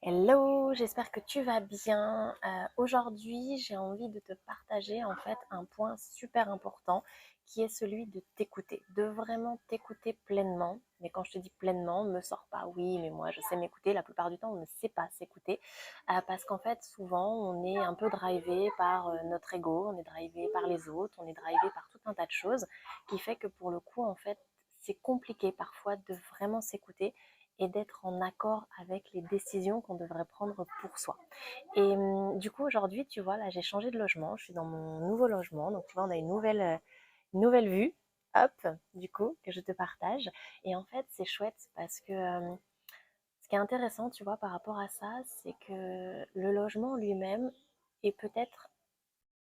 Hello, j'espère que tu vas bien. Aujourd'hui, j'ai envie de te partager en fait un point super important qui est celui de t'écouter, de vraiment t'écouter pleinement. Mais quand je te dis pleinement, ne me sors pas, oui, mais moi je sais m'écouter. La plupart du temps, on ne sait pas s'écouter parce qu'en fait, souvent, on est un peu drivé par notre ego, on est drivé par les autres, on est drivé par tout un tas de choses qui fait que pour le coup, en fait, c'est compliqué parfois de vraiment s'écouter et d'être en accord avec les décisions qu'on devrait prendre pour soi. Et du coup, aujourd'hui, tu vois, là, j'ai changé de logement. Je suis dans mon nouveau logement. Donc, tu vois, on a une nouvelle vue, hop, du coup, que je te partage. Et en fait, c'est chouette parce que ce qui est intéressant, tu vois, par rapport à ça, c'est que le logement lui-même est peut-être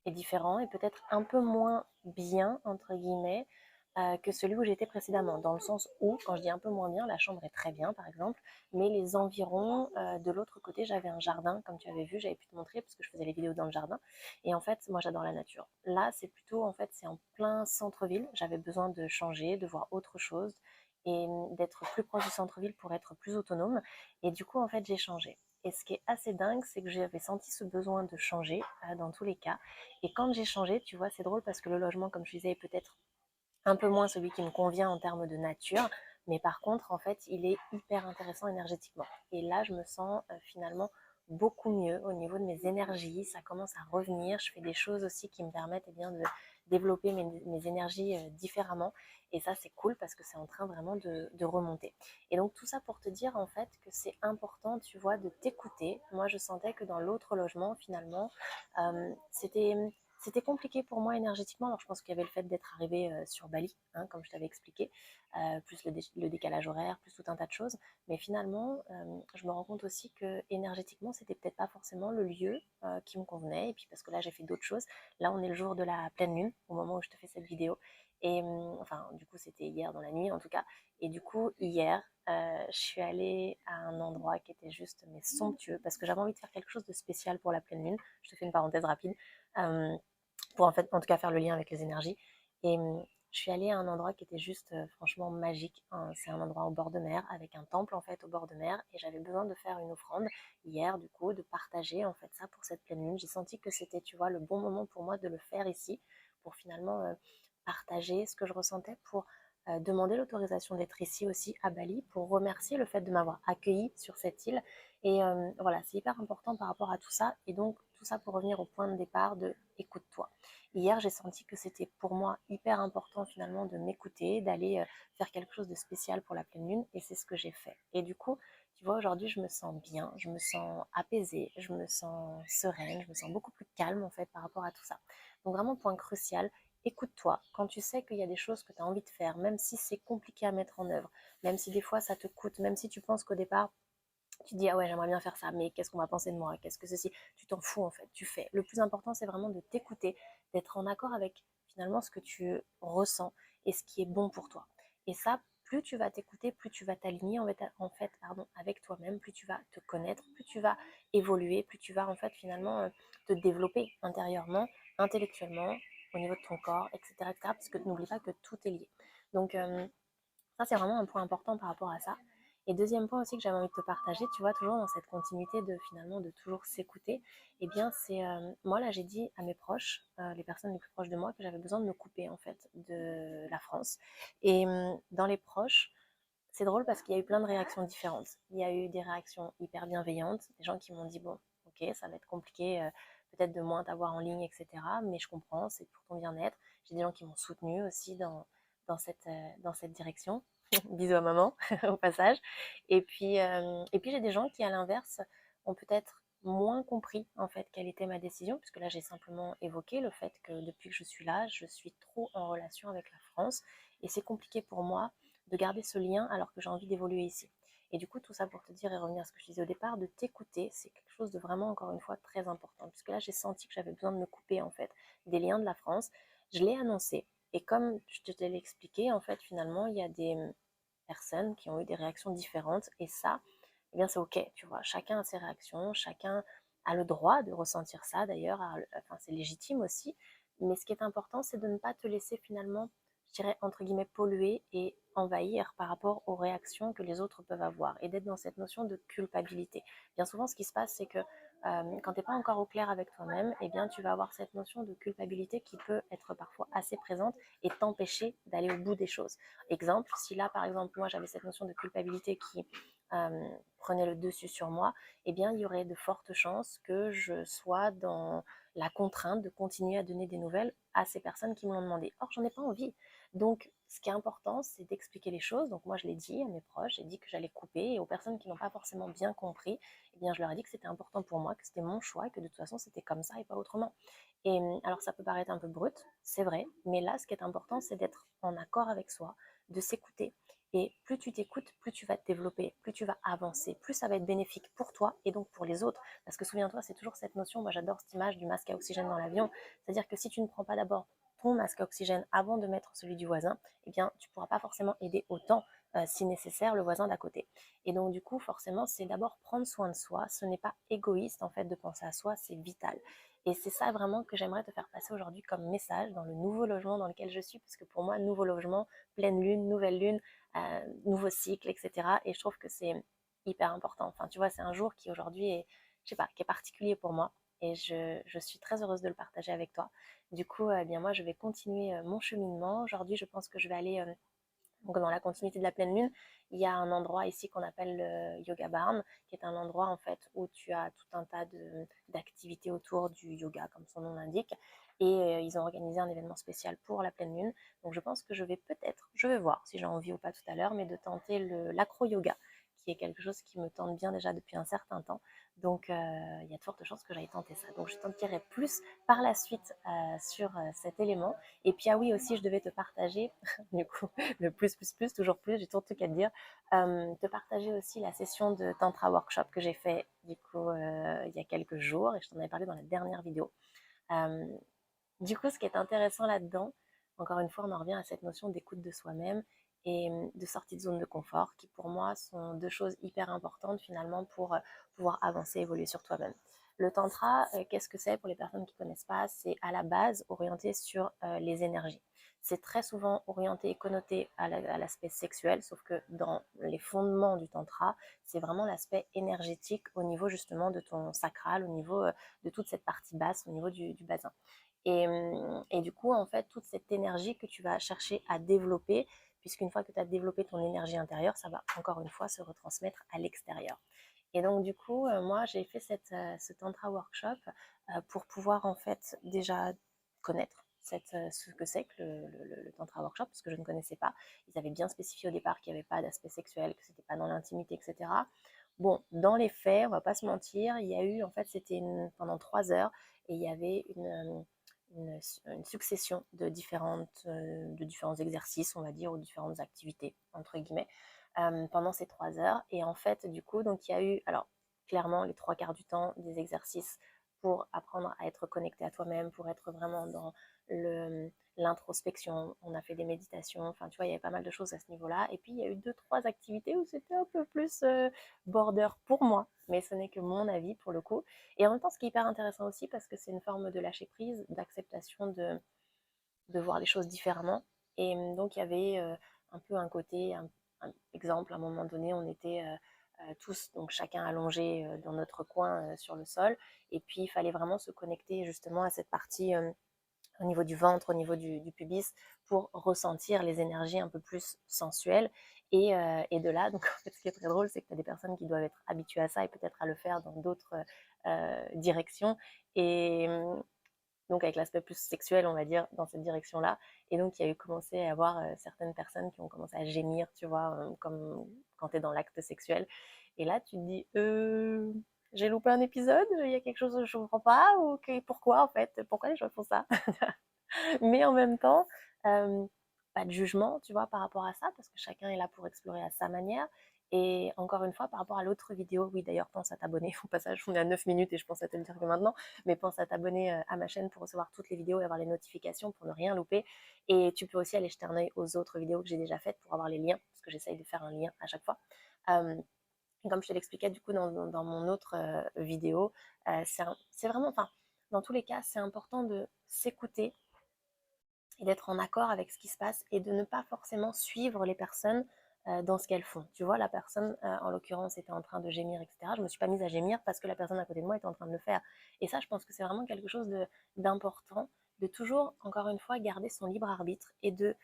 est différent et peut-être un peu moins bien, entre guillemets, que celui où j'étais précédemment. Dans le sens où, quand je dis un peu moins bien, la chambre est très bien, par exemple, mais les environs, de l'autre côté, j'avais un jardin, comme tu avais vu, j'avais pu te montrer, parce que je faisais les vidéos dans le jardin. Et en fait, moi, j'adore la nature. Là, c'est plutôt, en fait, c'est en plein centre-ville. J'avais besoin de changer, de voir autre chose et d'être plus proche du centre-ville pour être plus autonome. Et du coup, en fait, j'ai changé. Et ce qui est assez dingue, c'est que j'avais senti ce besoin de changer dans tous les cas. Et quand j'ai changé, tu vois, c'est drôle parce que le logement, comme je disais, est peut-être un peu moins celui qui me convient en termes de nature, mais par contre, en fait, il est hyper intéressant énergétiquement. Et là, je me sens finalement beaucoup mieux au niveau de mes énergies, ça commence à revenir, je fais des choses aussi qui me permettent bien de développer mes énergies différemment, et ça c'est cool parce que c'est en train vraiment de remonter. Et donc tout ça pour te dire en fait que c'est important, tu vois, de t'écouter. Moi je sentais que dans l'autre logement finalement, c'était compliqué pour moi énergétiquement. Alors, je pense qu'il y avait le fait d'être arrivé sur Bali, hein, comme je t'avais expliqué, plus le décalage horaire, plus tout un tas de choses. Mais finalement, je me rends compte aussi que énergétiquement, c'était peut-être pas forcément le lieu qui me convenait. Et puis, parce que là, j'ai fait d'autres choses. Là, on est le jour de la pleine lune, au moment où je te fais cette vidéo. Et enfin, du coup, c'était hier dans la nuit, en tout cas. Et du coup, hier, je suis allée à un endroit qui était juste mais somptueux parce que j'avais envie de faire quelque chose de spécial pour la pleine lune. Je te fais une parenthèse rapide. Euh, pour en fait, en tout cas, faire le lien avec les énergies. Et je suis allée à un endroit qui était juste franchement magique, hein. C'est un endroit au bord de mer, avec un temple en fait au bord de mer. Et j'avais besoin de faire une offrande hier, du coup, de partager en fait ça pour cette pleine lune. J'ai senti que c'était, tu vois, le bon moment pour moi de le faire ici, pour finalement partager ce que je ressentais, pour demander l'autorisation d'être ici aussi à Bali, pour remercier le fait de m'avoir accueilli sur cette île. Et voilà, c'est hyper important par rapport à tout ça. Et donc, tout ça pour revenir au point de départ de écoute-toi. Hier, j'ai senti que c'était pour moi hyper important finalement de m'écouter, d'aller faire quelque chose de spécial pour la pleine lune, et c'est ce que j'ai fait. Et du coup, tu vois, aujourd'hui, je me sens bien, je me sens apaisée, je me sens sereine, je me sens beaucoup plus calme en fait par rapport à tout ça. Donc vraiment, point crucial, écoute-toi. Quand tu sais qu'il y a des choses que tu as envie de faire, même si c'est compliqué à mettre en œuvre, même si des fois ça te coûte, même si tu penses qu'au départ, tu te dis, ah ouais, j'aimerais bien faire ça, mais qu'est-ce qu'on va penser de moi? Qu'est-ce que ceci? Tu t'en fous en fait, tu fais. Le plus important, c'est vraiment de t'écouter, d'être en accord avec finalement ce que tu ressens et ce qui est bon pour toi. Et ça, plus tu vas t'écouter, plus tu vas t'aligner en fait, pardon, avec toi-même, plus tu vas te connaître, plus tu vas évoluer, plus tu vas en fait finalement te développer intérieurement, intellectuellement, au niveau de ton corps, etc. etc. Parce que n'oublie pas que tout est lié. Donc, ça, c'est vraiment un point important par rapport à ça. Et deuxième point aussi que j'avais envie de te partager, tu vois, toujours dans cette continuité de finalement de toujours s'écouter, eh bien, c'est moi là, j'ai dit à mes proches, les personnes les plus proches de moi, que j'avais besoin de me couper en fait de la France. Et dans les proches, c'est drôle parce qu'il y a eu plein de réactions différentes. Il y a eu des réactions hyper bienveillantes, des gens qui m'ont dit bon, ok, ça va être compliqué, peut-être de moins t'avoir en ligne, etc. Mais je comprends, c'est pour ton bien-être. J'ai des gens qui m'ont soutenu aussi dans cette direction. Bisous à maman au passage. Et puis j'ai des gens qui, à l'inverse, ont peut-être moins compris en fait quelle était ma décision, puisque là j'ai simplement évoqué le fait que depuis que je suis là, je suis trop en relation avec la France et c'est compliqué pour moi de garder ce lien alors que j'ai envie d'évoluer ici. Et du coup, tout ça pour te dire et revenir à ce que je disais au départ, de t'écouter, c'est quelque chose de vraiment, encore une fois, très important. Puisque là, j'ai senti que j'avais besoin de me couper, en fait, des liens de la France. Je l'ai annoncé. Et comme je te l'ai expliqué, en fait, finalement, il y a des personnes qui ont eu des réactions différentes. Et ça, eh bien, c'est OK, tu vois. Chacun a ses réactions, chacun a le droit de ressentir ça, d'ailleurs. Enfin, c'est légitime aussi. Mais ce qui est important, c'est de ne pas te laisser finalement, je dirais, entre guillemets, polluer et envahir par rapport aux réactions que les autres peuvent avoir et d'être dans cette notion de culpabilité. Bien souvent, ce qui se passe, c'est que quand tu n'es pas encore au clair avec toi-même, eh bien, tu vas avoir cette notion de culpabilité qui peut être parfois assez présente et t'empêcher d'aller au bout des choses. Exemple, si là, par exemple, moi, j'avais cette notion de culpabilité qui prenait le dessus sur moi, eh bien, il y aurait de fortes chances que je sois dans la contrainte de continuer à donner des nouvelles à ces personnes qui me l'ont demandé. Or, j'en ai pas envie. Donc, ce qui est important, c'est d'expliquer les choses. Donc, moi, je l'ai dit à mes proches, j'ai dit que j'allais couper. Et aux personnes qui n'ont pas forcément bien compris, eh bien, je leur ai dit que c'était important pour moi, que c'était mon choix et que de toute façon, c'était comme ça et pas autrement. Et alors, ça peut paraître un peu brut, c'est vrai. Mais là, ce qui est important, c'est d'être en accord avec soi, de s'écouter. Et plus tu t'écoutes, plus tu vas te développer, plus tu vas avancer, plus ça va être bénéfique pour toi et donc pour les autres. Parce que souviens-toi, c'est toujours cette notion, moi j'adore cette image du masque à oxygène dans l'avion. C'est-à-dire que si tu ne prends pas d'abord ton masque à oxygène avant de mettre celui du voisin, eh bien tu ne pourras pas forcément aider autant, si nécessaire, le voisin d'à côté. Et donc du coup, forcément, c'est d'abord prendre soin de soi. Ce n'est pas égoïste en fait de penser à soi, c'est vital. Et c'est ça vraiment que j'aimerais te faire passer aujourd'hui comme message dans le nouveau logement dans lequel je suis, parce que pour moi, nouveau logement, pleine lune, nouvelle lune, nouveau cycle, etc. Et je trouve que c'est hyper important. Enfin, tu vois, c'est un jour qui aujourd'hui est, je sais pas, qui est particulier pour moi. Et je suis très heureuse de le partager avec toi. Du coup, eh bien moi, je vais continuer mon cheminement. Aujourd'hui, je pense que je vais aller donc dans la continuité de la pleine lune. Il y a un endroit ici qu'on appelle le Yoga Barn, qui est un endroit en fait où tu as tout un tas d'activités autour du yoga, comme son nom l'indique. Et ils ont organisé un événement spécial pour la pleine lune. Donc je pense que je vais peut-être, je vais voir si j'ai envie ou pas tout à l'heure, mais de tenter l'acro-yoga, qui est quelque chose qui me tente bien déjà depuis un certain temps. Donc il y a de fortes chances que j'aille tenter ça. Donc je t'en dirai plus par la suite sur cet élément. Et puis ah oui, aussi je devais te partager, du coup, le plus, toujours plus, j'ai toujours de trucs à te dire. Te partager aussi la session de Tantra Workshop que j'ai fait du coup il y a quelques jours et je t'en avais parlé dans la dernière vidéo. Euh, du coup, ce qui est intéressant là-dedans, encore une fois, on en revient à cette notion d'écoute de soi-même et de sortie de zone de confort, qui pour moi sont deux choses hyper importantes finalement pour pouvoir avancer, évoluer sur toi-même. Le tantra, qu'est-ce que c'est pour les personnes qui ne connaissent pas? C'est à la base orienté sur les énergies. C'est très souvent orienté et connoté à l'aspect sexuel, sauf que dans les fondements du tantra, c'est vraiment l'aspect énergétique au niveau justement de ton sacral, au niveau de toute cette partie basse, au niveau du bassin. Et du coup, en fait, toute cette énergie que tu vas chercher à développer, puisqu'une fois que tu as développé ton énergie intérieure, ça va encore une fois se retransmettre à l'extérieur. Et donc, du coup, moi, j'ai fait ce Tantra Workshop pour pouvoir, en fait, déjà connaître ce que c'est que le Tantra Workshop, parce que je ne connaissais pas. Ils avaient bien spécifié au départ qu'il n'y avait pas d'aspect sexuel, que c'était pas dans l'intimité, etc. Bon, dans les faits, on va pas se mentir, il y a eu, en fait, c'était pendant 3 heures, et il y avait une succession de différents exercices, on va dire, ou différentes activités, entre guillemets, pendant ces 3 heures. Et en fait, du coup, donc il y a eu, alors clairement, les 3 quarts du temps, des exercices pour apprendre à être connecté à toi-même, pour être vraiment dans l'introspection. On a fait des méditations, enfin, tu vois, il y avait pas mal de choses à ce niveau-là. Et puis, il y a eu 2, 3 activités où c'était un peu plus border pour moi, mais ce n'est que mon avis pour le coup. Et en même temps, ce qui est hyper intéressant aussi, parce que c'est une forme de lâcher prise, d'acceptation de voir les choses différemment. Et donc, il y avait un peu un côté, un exemple, à un moment donné, on était tous, donc chacun allongé dans notre coin sur le sol. Et puis, il fallait vraiment se connecter justement à cette partie au niveau du ventre, au niveau du pubis, pour ressentir les énergies un peu plus sensuelles. Et de là, donc en fait, ce qui est très drôle, c'est que tu as des personnes qui doivent être habituées à ça et peut-être à le faire dans d'autres directions. Et donc avec l'aspect plus sexuel, on va dire, dans cette direction-là. Et donc, il y a eu commencé à y avoir certaines personnes qui ont commencé à gémir, tu vois, comme quand tu es dans l'acte sexuel. Et là, tu te dis, j'ai loupé un épisode, il y a quelque chose que je ne comprends pas, ou pourquoi en fait, pourquoi les gens font ça? Mais en même temps, pas de jugement, tu vois, par rapport à ça, parce que chacun est là pour explorer à sa manière. Et encore une fois, par rapport à l'autre vidéo, oui d'ailleurs, pense à t'abonner. Au passage, on est à 9 minutes et je pense à te le dire que maintenant, mais pense à t'abonner à ma chaîne pour recevoir toutes les vidéos et avoir les notifications pour ne rien louper. Et tu peux aussi aller jeter un œil aux autres vidéos que j'ai déjà faites pour avoir les liens, parce que j'essaye de faire un lien à chaque fois. Euh, Comme je te l'expliquais du coup dans mon autre vidéo, c'est vraiment, enfin, dans tous les cas, c'est important de s'écouter et d'être en accord avec ce qui se passe et de ne pas forcément suivre les personnes dans ce qu'elles font. Tu vois, la personne, en l'occurrence, était en train de gémir, etc. Je ne me suis pas mise à gémir parce que la personne à côté de moi était en train de le faire. Et ça, je pense que c'est vraiment quelque chose d'important, de toujours, encore une fois, garder son libre arbitre et de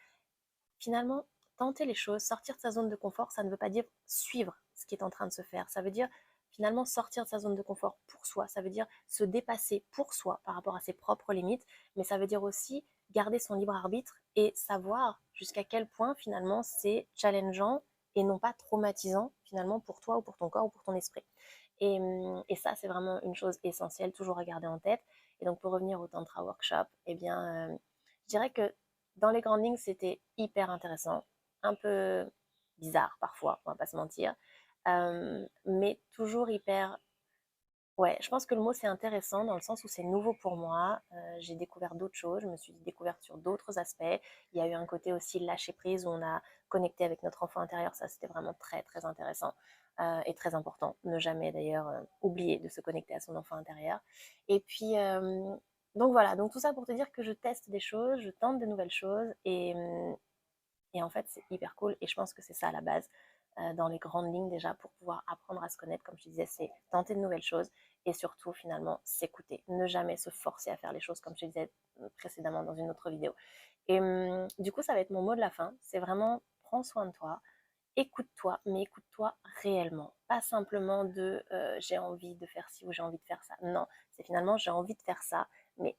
finalement tenter les choses, sortir de sa zone de confort. Ça ne veut pas dire suivre ce qui est en train de se faire. Ça veut dire finalement sortir de sa zone de confort pour soi. Ça veut dire se dépasser pour soi par rapport à ses propres limites, mais ça veut dire aussi garder son libre arbitre et savoir jusqu'à quel point finalement c'est challengeant et non pas traumatisant finalement pour toi ou pour ton corps ou pour ton esprit. Et ça, c'est vraiment une chose essentielle, toujours à garder en tête. Et donc, pour revenir au Tantra Workshop, eh bien, je dirais que dans les grandes lignes, c'était hyper intéressant, un peu bizarre parfois, on va pas se mentir, mais toujours hyper. Ouais, je pense que le mot c'est intéressant dans le sens où c'est nouveau pour moi. J'ai découvert d'autres choses, je me suis découverte sur d'autres aspects. Il y a eu un côté aussi lâcher prise où on a connecté avec notre enfant intérieur. Ça, c'était vraiment très très intéressant et très important. Ne jamais d'ailleurs oublier de se connecter à son enfant intérieur. Et puis, donc voilà, donc tout ça pour te dire que je teste des choses, je tente de nouvelles choses et en fait, c'est hyper cool. Et je pense que c'est ça à la base, dans les grandes lignes déjà, pour pouvoir apprendre à se connaître. Comme je te disais, c'est tenter de nouvelles choses et surtout, finalement, s'écouter. Ne jamais se forcer à faire les choses, comme je te disais précédemment dans une autre vidéo. Et du coup, ça va être mon mot de la fin. C'est vraiment, prends soin de toi, écoute-toi, mais écoute-toi réellement. Pas simplement de j'ai envie de faire ci ou j'ai envie de faire ça. Non, c'est finalement j'ai envie de faire ça, mais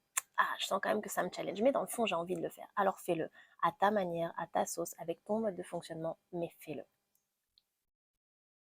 je sens quand même que ça me challenge. Mais dans le fond, j'ai envie de le faire. Alors fais-le à ta manière, à ta sauce, avec ton mode de fonctionnement, mais fais-le.